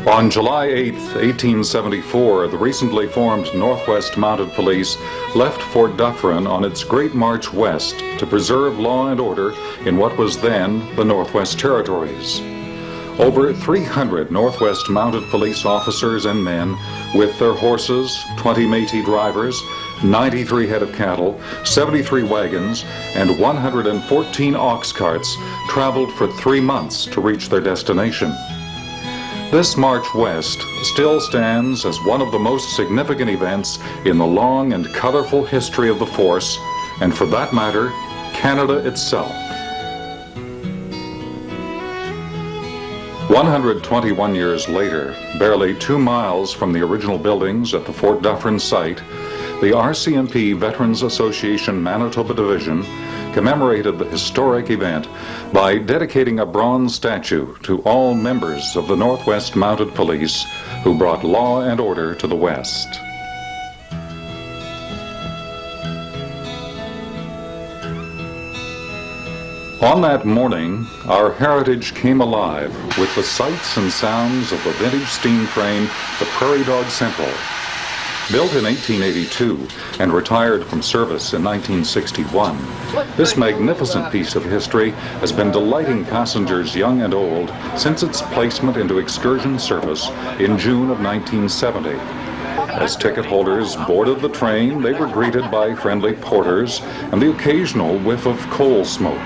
On July 8, 1874, the recently formed Northwest Mounted Police left Fort Dufferin on its great march west to preserve law and order in what was then the Northwest Territories. Over 300 Northwest Mounted Police officers and men, with their horses, 20 Métis drivers, 93 head of cattle, 73 wagons, and 114 ox carts, traveled for 3 months to reach their destination. This march west still stands as one of the most significant events in the long and colorful history of the force, and for that matter, Canada itself. 121 years later, barely 2 miles from the original buildings at the Fort Dufferin site, the RCMP Veterans Association Manitoba Division commemorated the historic event by dedicating a bronze statue to all members of the Northwest Mounted Police who brought law and order to the West. On that morning, our heritage came alive with the sights and sounds of the vintage steam train, the Prairie Dog Central. Built in 1882 and retired from service in 1961, this magnificent piece of history has been delighting passengers young and old since its placement into excursion service in June of 1970. As ticket holders boarded the train, they were greeted by friendly porters and the occasional whiff of coal smoke.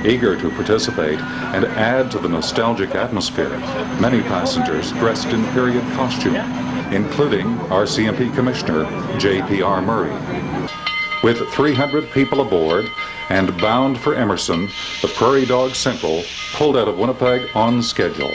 Eager to participate and add to the nostalgic atmosphere, many passengers dressed in period costume, including RCMP Commissioner J.P.R. Murray. With 300 people aboard and bound for Emerson, the Prairie Dog Central pulled out of Winnipeg on schedule.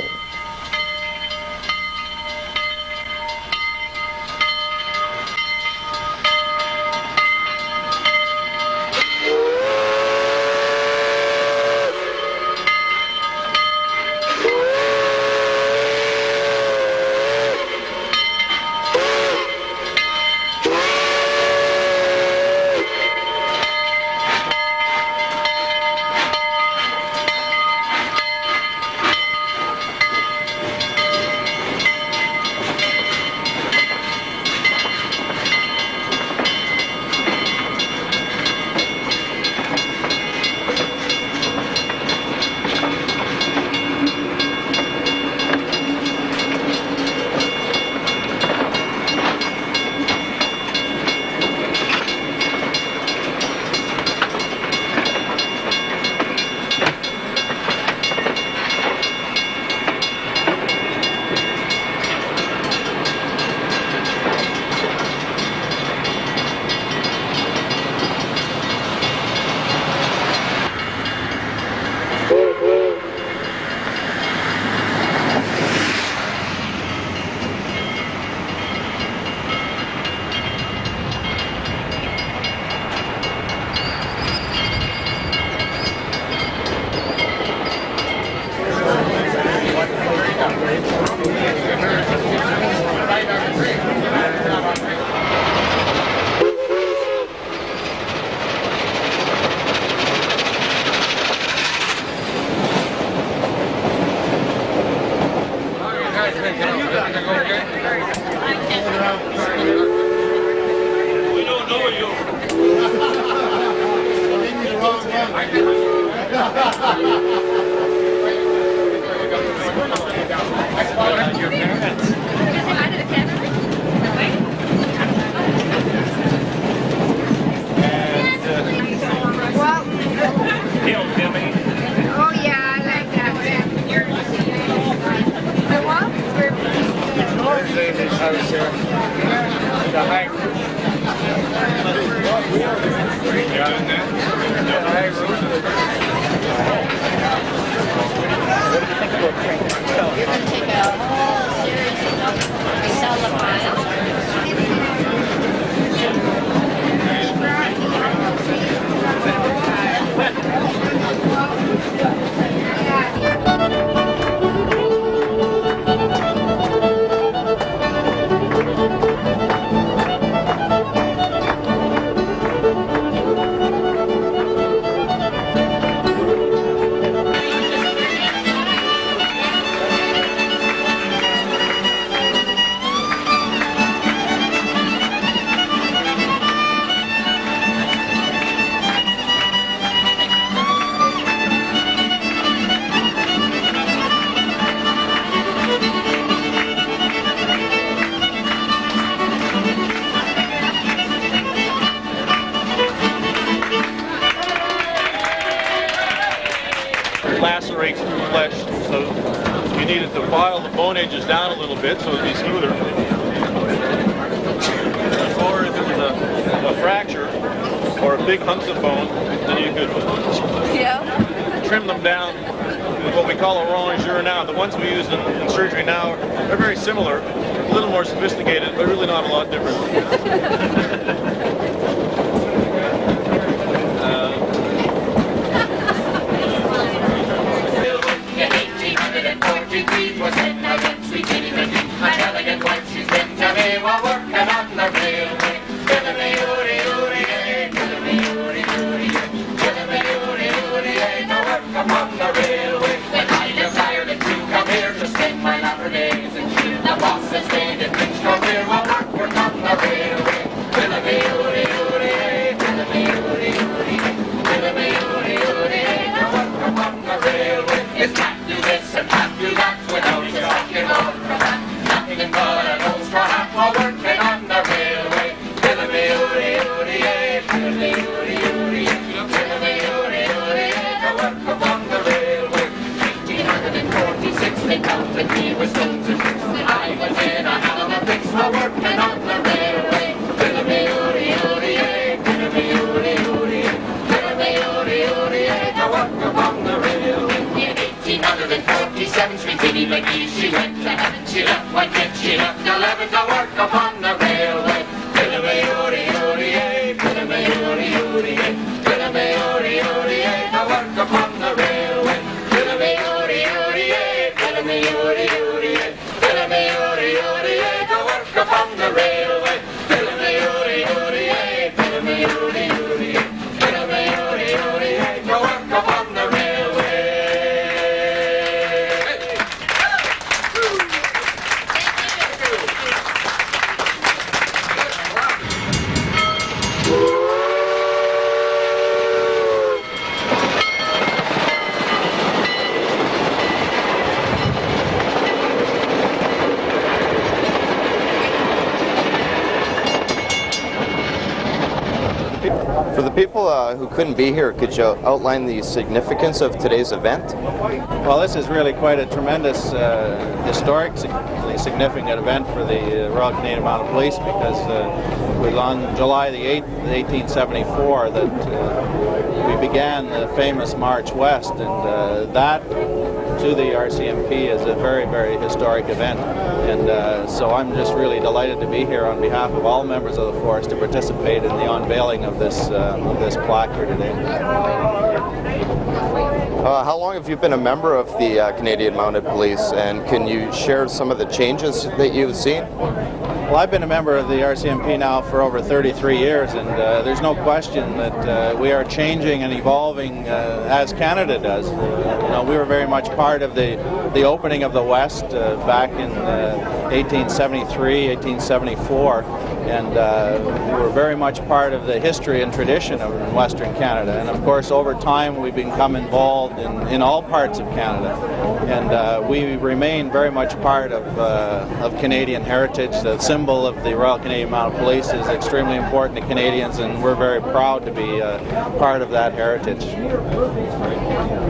You're going to take a whole series of salad lacerates through flesh, so you needed to file the bone edges down a little bit so it'd be smoother. Or if it was a fracture or a big hunks of bone, then you could trim them down with what we call a rongeur now. The ones we use in surgery now are very similar, a little more sophisticated, but really not a lot different. Was in a good sweet kitty baby, an elegant wife she's been to me while working on the railway. Diddly oody oody ay, diddly oody oody ay, diddly oody oody ay, to work upon the railway. Then I desired to come here to spend my latter days and cheer. The boss has stayed in Minstrel here while work on the railway. Diddly oody oody ay, diddly oody oody ay, diddly oody oody ay, to work upon the railway. It's can't do this and can't do that. Nothing but an old straw hat while working on the railway. Diddly oody oody ay, diddly oody oody ay, diddly oody oody ay, to work upon the railway. 1846 they pelted me with stones and bricks. I was in a hell of a fix while working on the railway. Diddly oody oody ay, diddly oody oody ay, diddly oody oody ay, to work upon the railway. In 1847, sweet Kitty McGee, she went to heaven. She left one kid, she left 11 to work upon the railway. Diddly oody oody ay, diddly oody oody ay, diddly oody oody ay, to work upon the railway. Diddly oody oody ay, diddly oody oody ay, diddly oody oody ay, to work upon the railway. Diddly oody oody ay, diddly oody oody ay, diddly oody oody ay, to work upon the railway. For the people who couldn't be here, could you outline the significance of today's event? Well, this is really quite a tremendous, historically significant event for the Royal Canadian Mounted Police, because it was on July the 8th, 1874, that we began the famous March West, and that to the RCMP is a very, very historic event. And so I'm just really delighted to be here on behalf of all members of the force to participate in the unveiling of this plaque here today. How long have you been a member of the Canadian Mounted Police, and can you share some of the changes that you've seen? Well, I've been a member of the RCMP now for over 33 years, and there's no question that we are changing and evolving as Canada does. You know, we were very much part of the opening of the West back in 1873, 1874, and we're very much part of the history and tradition of Western Canada. And of course, over time, we've become involved in all parts of Canada, and we remain very much part of Canadian heritage. The symbol of the Royal Canadian Mounted Police is extremely important to Canadians, and we're very proud to be part of that heritage.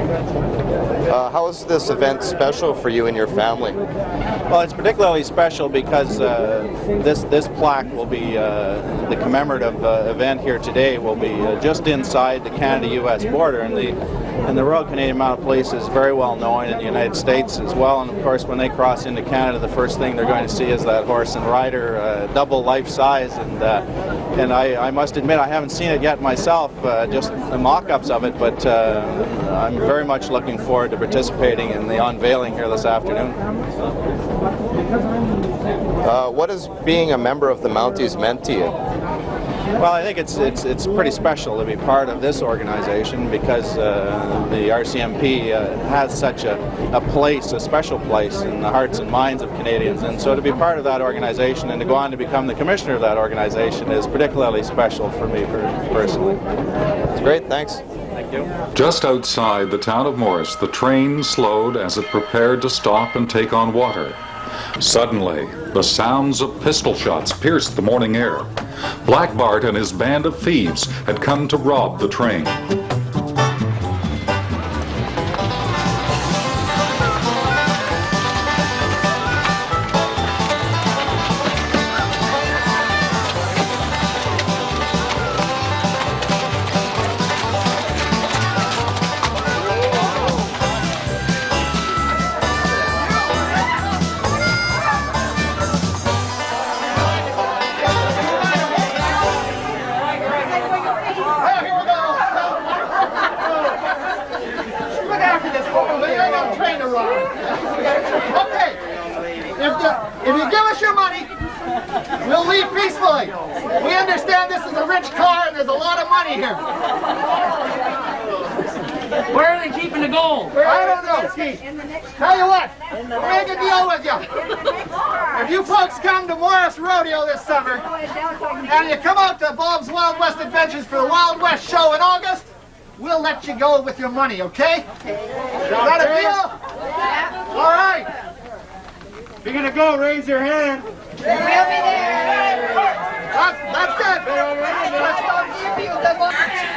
How is this event special for you and your family? Well, it's particularly special because this plaque will be, the commemorative event here today will be just inside the Canada-U.S. border, and the Royal Canadian Mounted Police is very well known in the United States as well, and of course when they cross into Canada, the first thing they're going to see is that horse and rider, double life size, and I must admit I haven't seen it yet myself, just the mock-ups of it, but I'm very much looking forward to participating in the unveiling here this afternoon. What has being a member of the Mounties meant to you? Well, I think it's pretty special to be part of this organization because the RCMP has such a place, a special place in the hearts and minds of Canadians, and so to be part of that organization and to go on to become the commissioner of that organization is particularly special for me personally. It's great, thanks. Thank you. Just outside the town of Morris, the train slowed as it prepared to stop and take on water. Suddenly, the sounds of pistol shots pierced the morning air. Black Bart and his band of thieves had come to rob the train. If you give us your money, we'll leave peacefully. We understand this is a rich car and there's a lot of money here. Where are they keeping the gold? I don't know, Steve. Tell you what, we'll make a deal with you. If you folks come to Morris Rodeo this summer, and you come out to Bob's Wild West Adventures for the Wild West show in August, we'll let you go with your money, okay? Is that a deal? All right. If you're gonna go, raise your hand. We'll be there. That's good.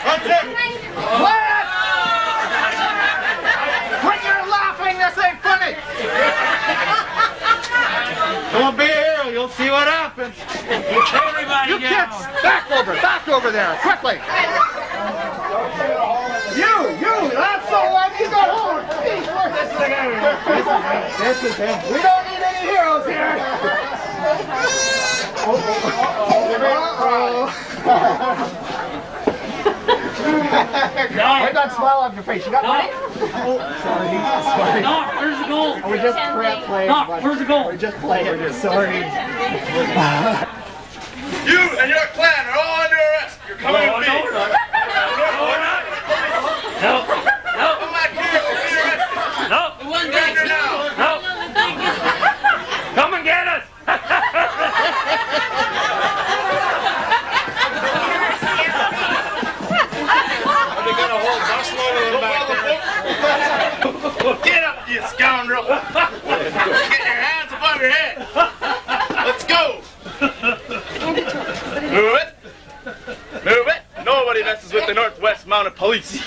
That's it. Quiet! When you're laughing, this ain't funny. Don't be a hero. You'll see what happens. Everybody You down. kids, back over there, quickly. You, that's the one you got hold. This is him. We don't need any heroes here. Why not smile on your face? You got money? Sorry. No, where's the gold? We're just playing. No, where's the gold? We're just playing. Sorry. You and your clan are all under arrest. You're coming with me. No. Come back here. We'll be arrested. No. Surrender now. No. Come and get us. They got a whole busload of them back there. Get up, you scoundrel. Get your hands above your head. Let's go. Move it. Move it. Nobody messes with the Northwest Mounted Police.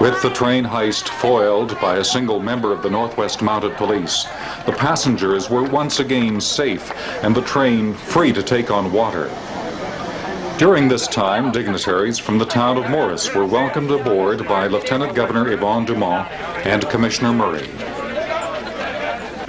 With the train heist foiled by a single member of the Northwest Mounted Police, the passengers were once again safe and the train free to take on water. During this time, dignitaries from the town of Morris were welcomed aboard by Lieutenant Governor Yvon Dumont and Commissioner Murray.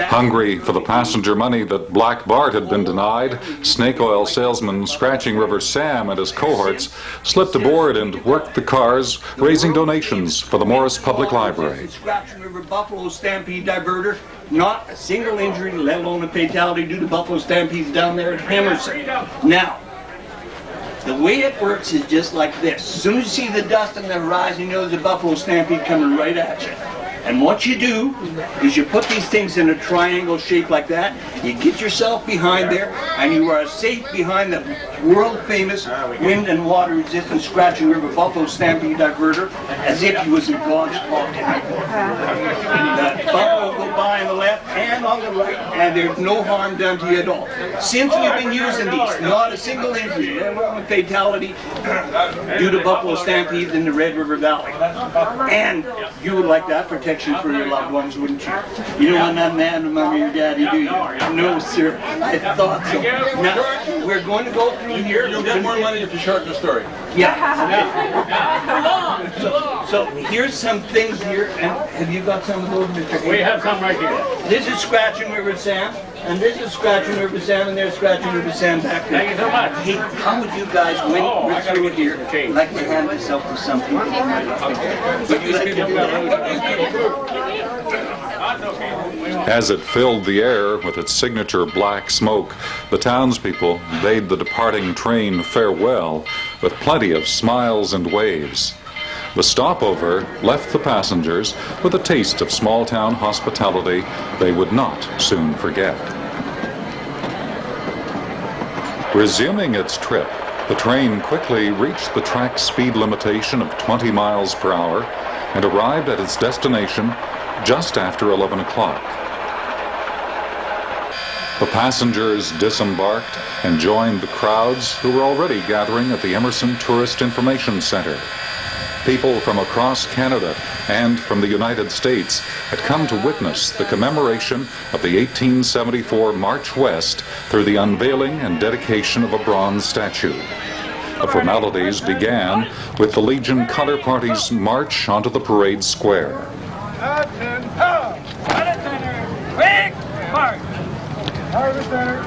Hungry for the passenger money that Black Bart had been denied, snake oil salesman Scratching River Sam and his cohorts slipped aboard and worked the cars, raising donations for the Morris Public Library. Scratching River Buffalo Stampede diverter. Not a single injury, let alone a fatality due to Buffalo Stampedes down there at Emerson. Now, the way it works is just like this. As soon as you see the dust on the horizon, you know there's a Buffalo Stampede coming right at you. And what you do is you put these things in a triangle shape like that, you get yourself behind there, and you are safe behind the world-famous wind and water resistant Scratching River Buffalo Stampede diverter, as if you was in God's pocket. The buffalo go by on the left and on the right, and there's no harm done to you at all. Since we've been using these, not a single injury, never a fatality due to buffalo stampedes in the Red River Valley. And you would like that protection for your loved ones, wouldn't you? You don't want that man to mommy or daddy, do you? No, sir. I thought so. Now, we're going to go through here. You'll get more money if you shorten the story. Yeah. So here's some things here. And have you got some of those, Mr. We have some right here. This is Scratching River Sam, and this is Scratching River Sam, and there's Scratching River Sam back there. Thank you so much. Hey, how would you guys, when we're through it here, like to hand this out to some people? As it filled the air with its signature black smoke, the townspeople bade the departing train farewell with plenty of smiles and waves. The stopover left the passengers with a taste of small-town hospitality they would not soon forget. Resuming its trip, the train quickly reached the track speed limitation of 20 miles per hour and arrived at its destination just after 11 o'clock. The passengers disembarked and joined the crowds who were already gathering at the Emerson Tourist Information Center. People from across Canada and from the United States had come to witness the commemoration of the 1874 March West through the unveiling and dedication of a bronze statue. The formalities began with the Legion Color Party's march onto the parade square. Harvest Center,